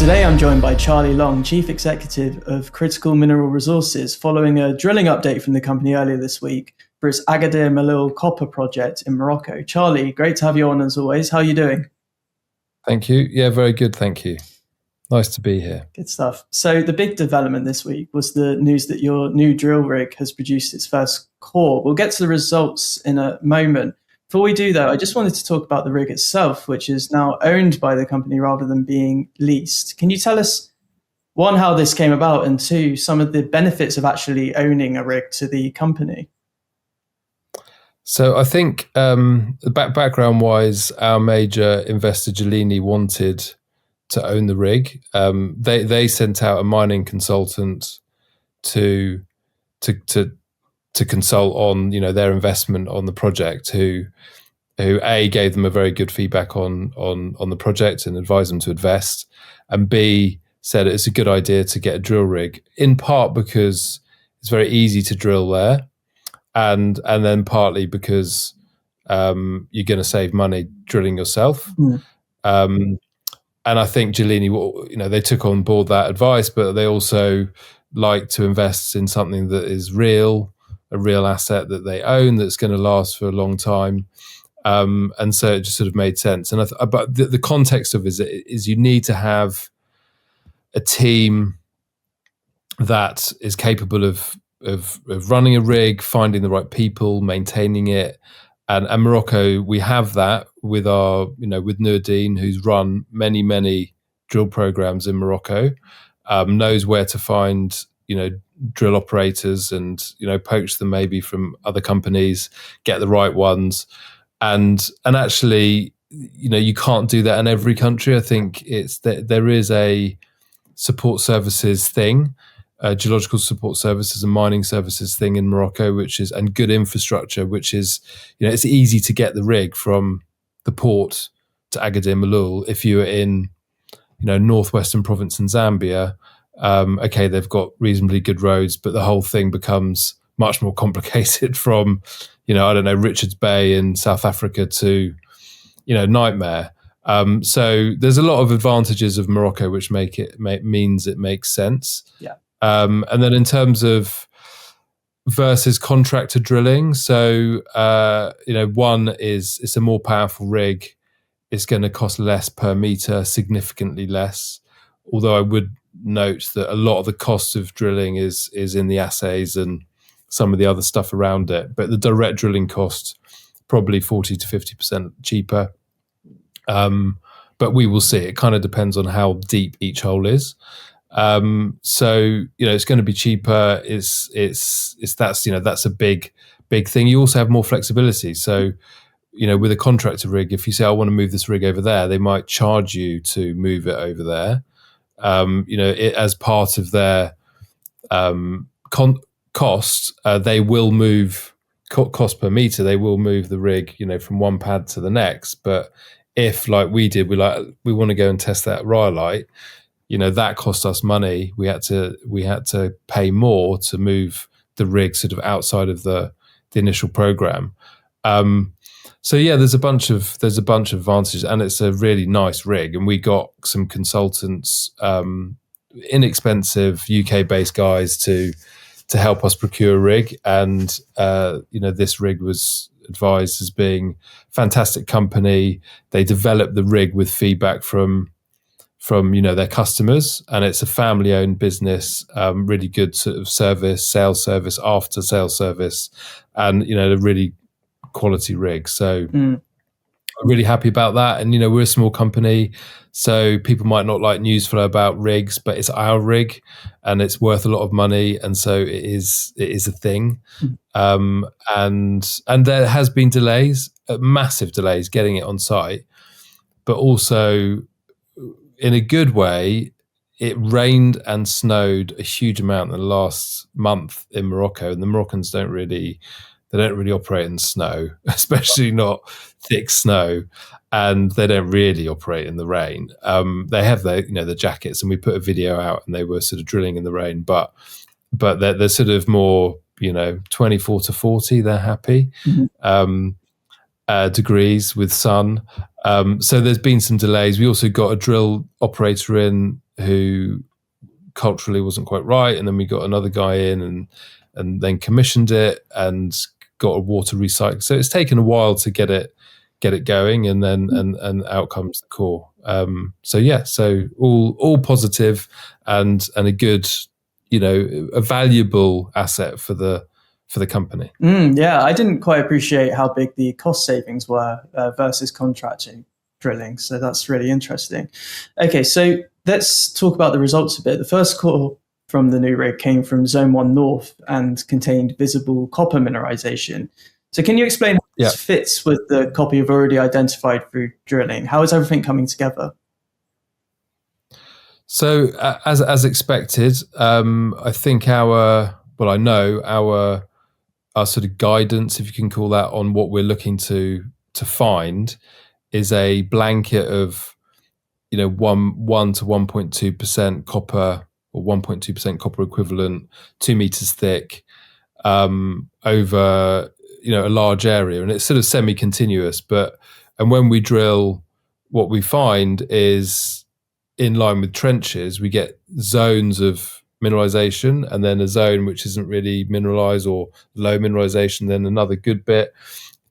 Today I'm joined by Charlie Long, Chief Executive of Critical Mineral Resources, following a drilling update from the company earlier this week for its Agadir Malil copper project in Morocco. Charlie, great to have you on as always. How are you doing? Thank you. Yeah, very good. Thank you. Nice to be here. Good stuff. So the big development this week was the news that your new drill rig has produced its first core. We'll get to the results in a moment. Before we do that, I just wanted to talk about the rig itself, which is now owned by the company rather than being leased. Can you tell us, one, how this came about, and two, some of the benefits of actually owning a rig to the company? So I think background-wise, our major investor, Gelini, wanted to own the rig. They sent out a mining consultant to consult on their investment on the project, who gave them a very good feedback on the project and advised them to invest, and B said it's a good idea to get a drill rig, in part because it's very easy to drill there, and then partly because you're going to save money drilling yourself. And I think Gelini, they took on board that advice, but they also like to invest in something that is real, a real asset that they own that's going to last for a long time. And so it just sort of made sense. And but the context of it is you need to have a team that is capable of running a rig, finding the right people, maintaining it. And Morocco, we have that with our, with Nourdine, who's run many drill programs in Morocco, knows where to find, drill operators and, poach them maybe from other companies, get the right ones. And actually, you can't do that in every country. I think there is a support services thing, geological support services and mining services thing in Morocco, and good infrastructure, which is, it's easy to get the rig from the port to Agadir Malul. If you're in, northwestern province in Zambia, okay, they've got reasonably good roads, but the whole thing becomes much more complicated from, Richards Bay in South Africa to, Nightmare. So there's a lot of advantages of Morocco, which means it makes sense. Yeah. And then in terms of versus contractor drilling, so one is it's a more powerful rig. It's going to cost less per meter, significantly less. Although I would note that a lot of the cost of drilling is in the assays and some of the other stuff around it. But the direct drilling cost probably 40 to 50% cheaper. But we will see. It kind of depends on how deep each hole is. So it's going to be cheaper. That's a big thing. You also have more flexibility. So with a contractor rig, if you say I want to move this rig over there, they might charge you to move it over there. As part of their cost, they will move cost per meter. They will move the rig, from one pad to the next. But if, like we did, we want to go and test that rhyolite, that cost us money. We had to pay more to move the rig sort of outside of the initial program. So yeah, there's a bunch of advantages, and it's a really nice rig. And we got some consultants, inexpensive UK-based guys to help us procure a rig. And this rig was advised as being fantastic company. They developed the rig with feedback from their customers, and it's a family-owned business. Really good sort of sales service, after sales service, and a really quality rig. So I'm really happy about that. And we're a small company, so people might not like news flow about rigs, but it's our rig and it's worth a lot of money, and so it is a thing. And there has been delays, massive delays getting it on site, but also in a good way. It rained and snowed a huge amount in the last month in Morocco, and the Moroccans don't really operate in snow, especially not thick snow, and they don't really operate in the rain. They have the jackets, and we put a video out, and they were sort of drilling in the rain, but they're sort of more 24 to 40. They're happy. Degrees with sun. So there's been some delays. We also got a drill operator in who culturally wasn't quite right, and then we got another guy in and then commissioned it and got a water recycle. So it's taken a while to get it going, and then and out comes the core. So all positive and a good, a valuable asset for the company. Yeah, I didn't quite appreciate how big the cost savings were versus contracting drilling. So that's really interesting. Okay, so let's talk about the results a bit. The first core from the new rig came from Zone 1 North and contained visible copper mineralization. So can you explain how this fits with the copper you've already identified through drilling? How is everything coming together? So as expected, I think our sort of guidance, if you can call that, on what we're looking to find is a blanket of 1 to 1.2% copper, or 1.2% copper equivalent, 2 meters thick, over a large area, and it's sort of semi-continuous. And when we drill, what we find is, in line with trenches, we get zones of mineralization, and then a zone which isn't really mineralized or low mineralization, then another good bit.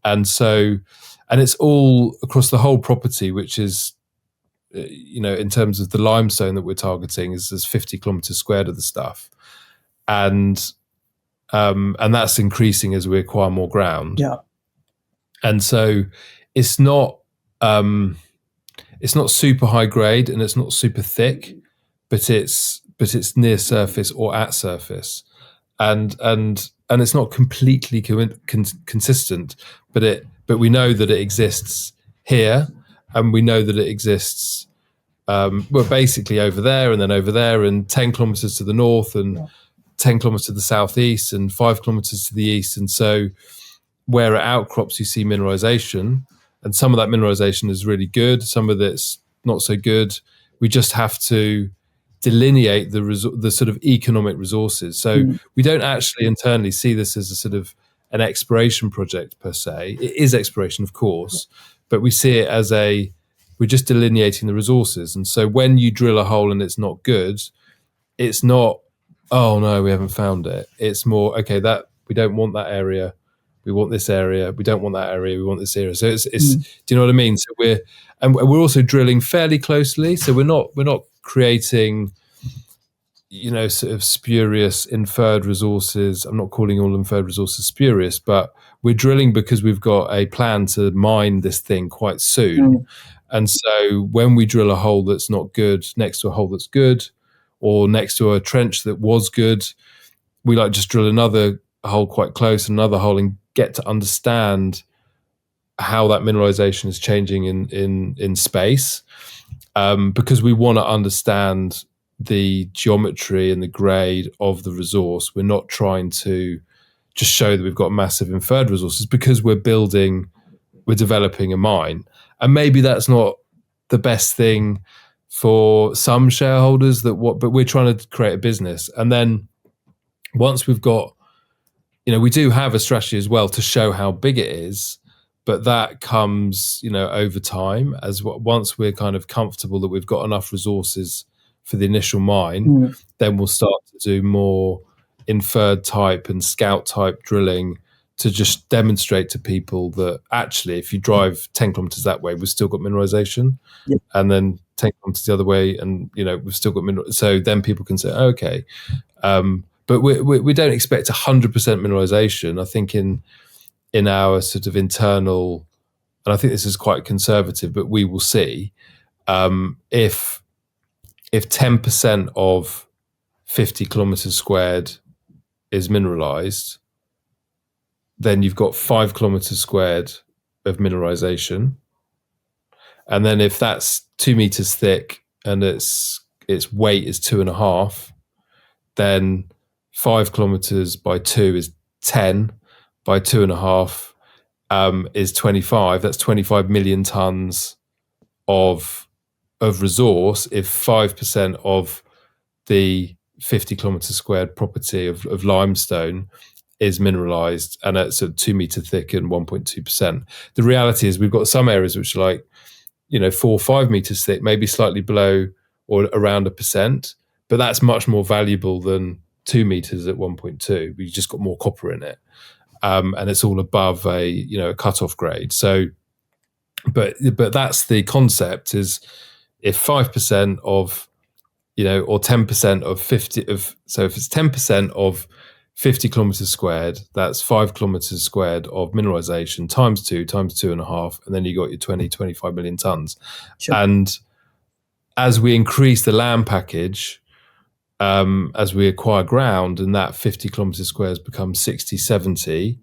And it's all across the whole property, which is, in terms of the limestone that we're targeting, is 50 kilometers squared of the stuff. And that's increasing as we acquire more ground. Yeah. And so it's not super high grade, and it's not super thick, but it's near surface or at surface, and it's not completely consistent, but we know that it exists here, and we know that it exists basically over there, and then over there, and 10 kilometers to the north, and 10 kilometers to the southeast, and 5 kilometers to the east. And so where it outcrops, you see mineralization, and some of that mineralization is really good, some of it's not so good. We just have to delineate the sort of economic resources. So we don't actually internally see this as a sort of an exploration project per se. It is exploration, of course, but we see it as we're just delineating the resources. And so when you drill a hole and it's not good, it's not, oh no, we haven't found it. It's more, okay, that we don't want that area. We want this area. We don't want that area. We want this area. So it's do you know what I mean? So we're also drilling fairly closely. So we're not creating, sort of spurious inferred resources. I'm not calling all inferred resources spurious, but we're drilling because we've got a plan to mine this thing quite soon. And so when we drill a hole that's not good next to a hole that's good, or next to a trench that was good, we like just drill another hole quite close, another hole, and get to understand how that mineralization is changing in space, because we want to understand the geometry and the grade of the resource. We're not trying to just show that we've got massive inferred resources, because we're developing a mine. And maybe that's not the best thing for some shareholders, but we're trying to create a business. And then once we've got, we do have a strategy as well to show how big it is, but that comes, over time, once we're kind of comfortable that we've got enough resources for the initial mine, then we'll start to do more inferred type and scout type drilling to just demonstrate to people that actually, if you drive 10 kilometers that way, we've still got mineralization, and then 10 kilometers the other way, and we've still got mineral. So then people can say, okay. But we don't expect 100% mineralization. I think in our sort of internal, and I think this is quite conservative, but we will see if 10% of 50 kilometers squared is mineralized, then you've got 5 kilometers squared of mineralization. And then if that's 2 meters thick and its weight is 2.5, then 5 kilometers by 2 is 10, by 2.5 is 25. That's 25 million tons of resource if 5% of the 50 kilometers squared property of limestone is mineralized, and it's a 2 meter thick and 1.2%. The reality is we've got some areas which are like 4 or 5 meters thick, maybe slightly below or around 1%, but that's much more valuable than 2 meters at 1.2. We just got more copper in it, and it's all above a cutoff grade. So, but that's the concept: is if 5% of or 10% of 50 of, so if it's 10% of 50 kilometers squared, that's 5 kilometers squared of mineralization times 2.5, and then you got your 25 million tons. Sure. And as we increase the land package, as we acquire ground, and that 50 kilometers squares becomes 60, 70,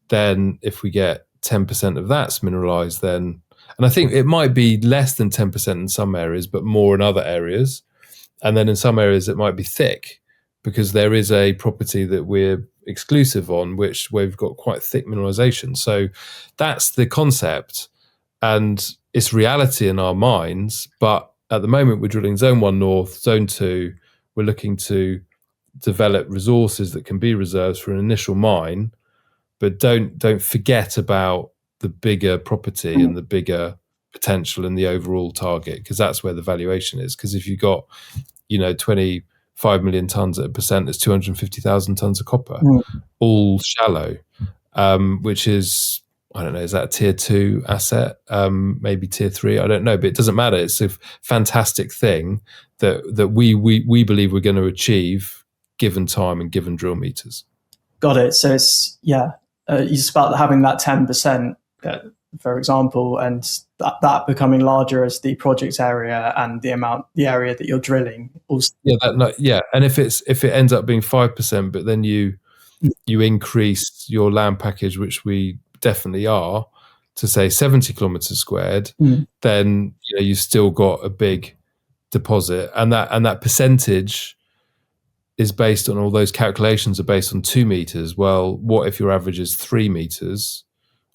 then if we get 10% of that's mineralized, then, and I think it might be less than 10% in some areas, but more in other areas. And then in some areas it might be thick, because there is a property that we're exclusive on, where we've got quite thick mineralization. So that's the concept, and it's reality in our minds. But at the moment we're drilling Zone 1 North, Zone 2. We're looking to develop resources that can be reserves for an initial mine, but don't forget about the bigger property and the bigger potential and the overall target, because that's where the valuation is. Because if you've got 25 million tons at 1%, it's 250,000 tons of copper, all shallow, which is, I don't know, is that a tier 2 asset? Maybe tier 3, I don't know, but it doesn't matter. It's a fantastic thing that we believe we're going to achieve given time and given drill meters. Got it. So it's, it's about having that 10%, for example, and that becoming larger as the project area and the area that you're drilling. Also. And if it ends up being 5%, but then you increase your land package, which we definitely are, to say 70 kilometers squared, then you've still got a big deposit, and that percentage is based on, all those calculations are based on 2 meters. Well, what if your average is 3 meters?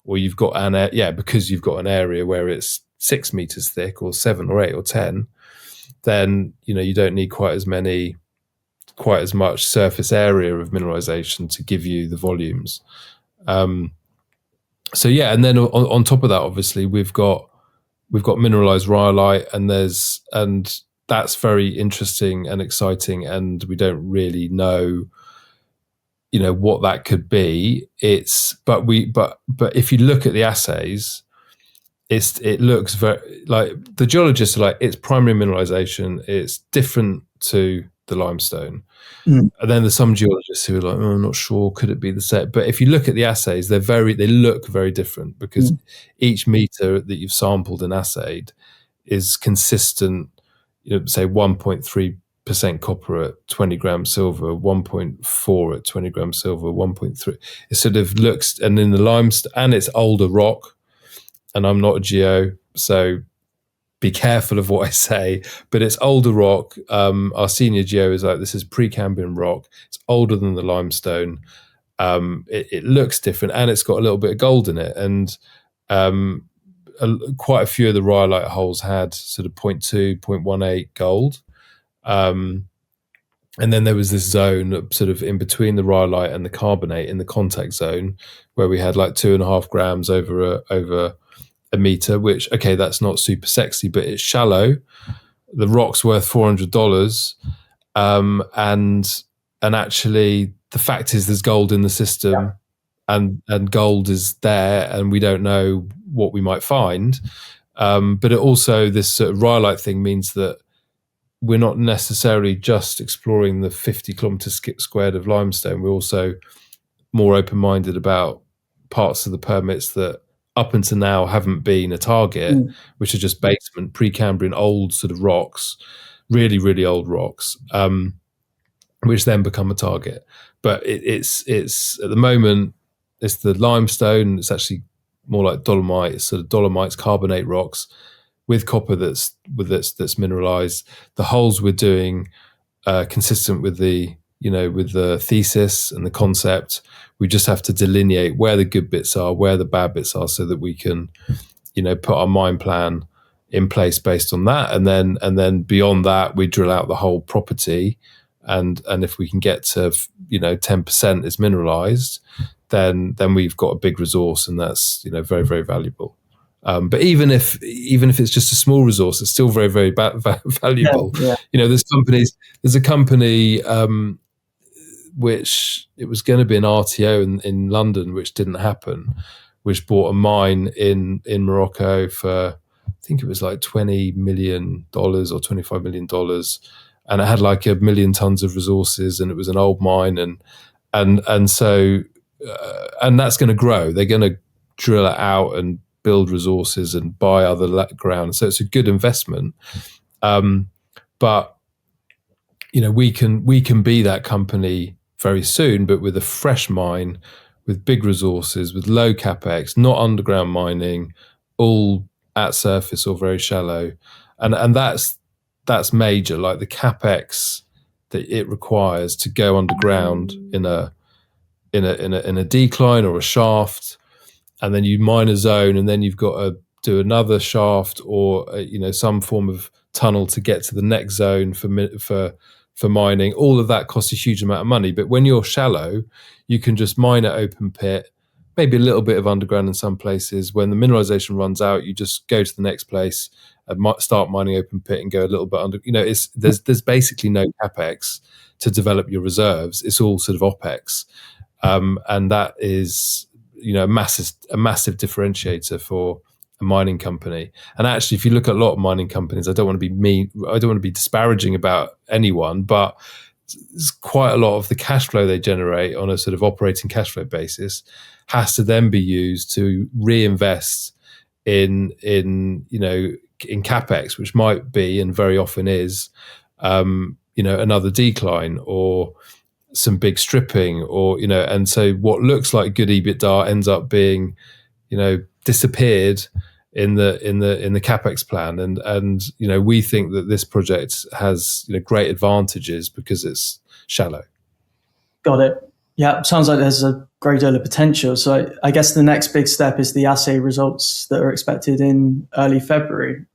Or you've got because you've got an area where it's 6 meters thick, or 7 or 8 or 10, then you don't need quite as much surface area of mineralization to give you the volumes. And then on top of that, obviously we've got mineralized rhyolite, and that's very interesting and exciting, and we don't really know what that could be. But if you look at the assays, it looks very, like, the geologists are like, it's primary mineralization, it's different to the limestone. And then there's some geologists who are like, I'm not sure, could it be the same? But if you look at the assays, they look very different, because each meter that you've sampled and assayed is consistent, say 1.3% copper at 20 grams silver, 1.4 at 20 grams silver, 1.3. It sort of looks, and in the limestone, and it's older rock, and I'm not a geo, so be careful of what I say, but it's older rock. Our senior geo is like, this is Precambrian rock. It's older than the limestone. It looks different, and it's got a little bit of gold in it. And quite a few of the rhyolite holes had sort of 0.2, 0.18 gold. And then there was this zone sort of in between the rhyolite and the carbonate, in the contact zone, where we had like 2.5 grams over a meter, which, okay, that's not super sexy, but it's shallow. The rock's worth $400. And actually the fact is there's gold in the system, and gold is there, and we don't know what we might find. But it also, this sort of rhyolite thing means that we're not necessarily just exploring the 50 kilometers squared of limestone. We're also more open-minded about parts of the permits that up until now haven't been a target, which are just basement Precambrian old sort of rocks, really, really old rocks, which then become a target. But it's at the moment, it's the limestone. It's actually more like dolomite. It's sort of dolomites, carbonate rocks with copper that's mineralized. The holes we're doing consistent with the thesis and the concept. We just have to delineate where the good bits are, where the bad bits are, so that we can put our mine plan in place based on that. And then beyond that, we drill out the whole property, and if we can get to 10% is mineralized, then we've got a big resource, and that's very, very valuable. But even if it's just a small resource, it's still very, very valuable. Yeah. There's a company which it was going to be an RTO in London, which didn't happen, which bought a mine in Morocco for, I think it was like $20 million or $25 million. And it had like 1 million tons of resources, and it was an old mine. And so that's going to grow. They're going to drill it out and build resources and buy other ground. So it's a good investment. But we can be that company very soon, but with a fresh mine, with big resources, with low capex, not underground mining, all at surface or very shallow, and that's major. Like the capex that it requires to go underground in a decline or a shaft, and then you mine a zone, and then you've got to do another shaft or some form of tunnel to get to the next zone for mining. All of that costs a huge amount of money. But when you're shallow, you can just mine at open pit, maybe a little bit of underground in some places. When the mineralization runs out, you just go to the next place and start mining open pit and go a little bit under. There's basically no capex to develop your reserves. It's all sort of opex, and that is a massive differentiator for a mining company. And actually, if you look at a lot of mining companies, I don't want to be disparaging about anyone, but it's quite a lot of the cash flow they generate on a sort of operating cash flow basis has to then be used to reinvest in capex, which might be, and very often is, another decline or some big stripping, or and so what looks like good EBITDA ends up being disappeared in the capex plan. And we think that this project has great advantages because it's shallow. Got it. Yeah, sounds like there's a great deal of potential. So I guess the next big step is the assay results that are expected in early February.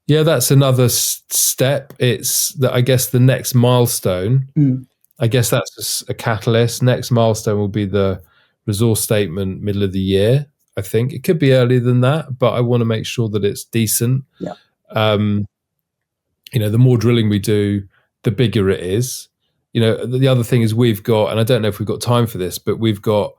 Yeah, that's another step. It's I guess the next milestone. I guess that's a catalyst. Next milestone will be the resource statement middle of the year. I think it could be earlier than that, but I want to make sure that it's decent. Yeah. The more drilling we do, the bigger it is. The other thing is we've got, and I don't know if we've got time for this, but we've got,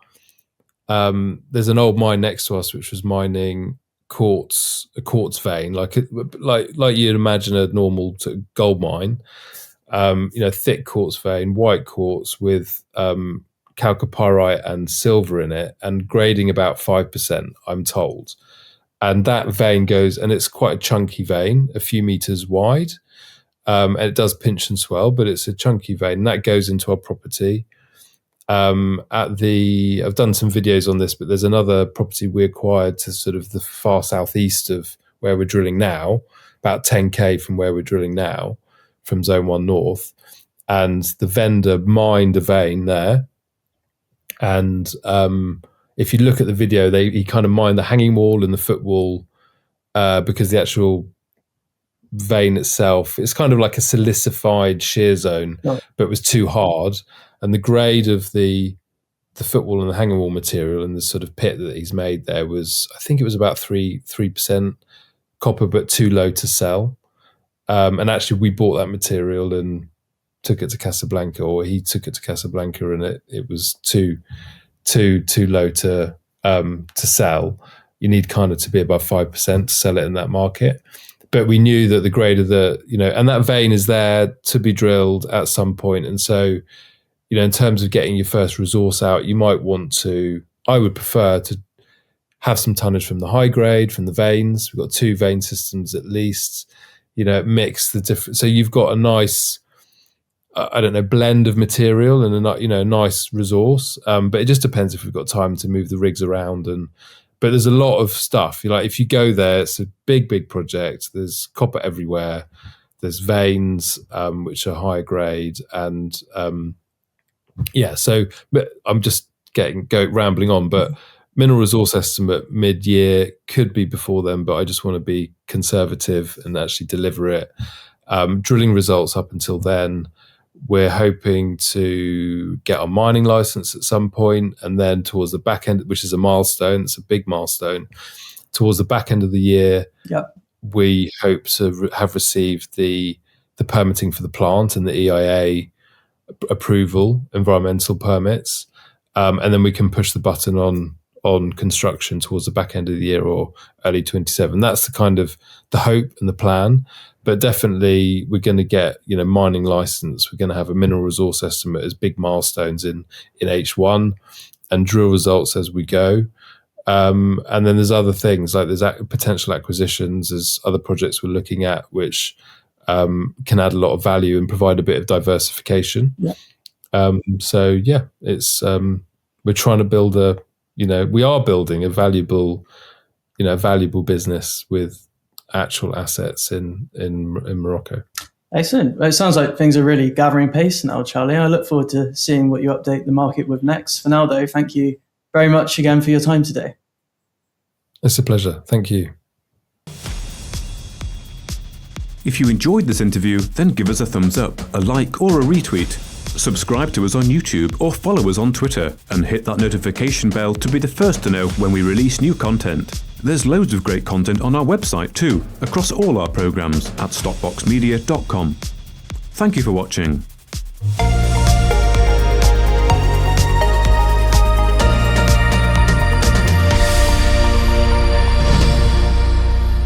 there's an old mine next to us which was mining a quartz vein, like you'd imagine a normal sort of gold mine. Thick quartz vein, white quartz with chalcopyrite and silver in it, and grading about 5%, I'm told. And that vein goes, and it's quite a chunky vein, a few meters wide, and it does pinch and swell, but it's a chunky vein. And that goes into our property. I've done some videos on this, but there's another property we acquired to sort of the far southeast of where we're drilling now, about 10k from where we're drilling now, from Zone 1 North. And the vendor mined a vein there. And if you look at the video, he kind of mined the hanging wall and the footwall, because the actual vein itself, it's kind of like a silicified shear zone, but it was too hard. And the grade of the footwall and the hanging wall material and the sort of pit that he's made there was, I think it was about 3% copper, but too low to sell. And actually we bought that material and took it to Casablanca, or he took it to Casablanca, and it was too low to sell. You need kind of to be above 5% to sell it in that market. But we knew that the grade of and that vein is there to be drilled at some point. And so, in terms of getting your first resource out, you might want to, I would prefer to have some tonnage from the high grade, from the veins. We've got 2 vein systems at least, mix the different. So you've got a nice, blend of material and a nice resource. But it just depends if we've got time to move the rigs around. But there's a lot of stuff. If you go there, it's a big project. There's copper everywhere. There's veins, which are higher grade. And so I'm just rambling on, but mineral resource estimate mid-year, could be before then, but I just want to be conservative and actually deliver it. Drilling results up until then, We're hoping to get our mining license at some point, and then towards the back end, which is a milestone, it's a big milestone, towards the back end of the year, we hope to have received the permitting for the plant and the EIA approval, environmental permits, and then we can push the button on construction towards the back end of the year or early 27. That's the kind of the hope and the plan. But definitely we're going to get, mining license. We're going to have a mineral resource estimate as big milestones in H1 and drill results as we go. And then there's other things like there's potential acquisitions, there's other projects we're looking at which can add a lot of value and provide a bit of diversification. It's we're trying to build we are building a valuable business with actual assets in Morocco. Excellent. Well, it sounds like things are really gathering pace now, Charlie. I look forward to seeing what you update the market with next. For now, though, thank you very much again for your time today. It's a pleasure. Thank you. If you enjoyed this interview, then give us a thumbs up, a like or a retweet. Subscribe to us on YouTube or follow us on Twitter and hit that notification bell to be the first to know when we release new content. There's loads of great content on our website too, across all our programs at stockboxmedia.com. Thank you for watching.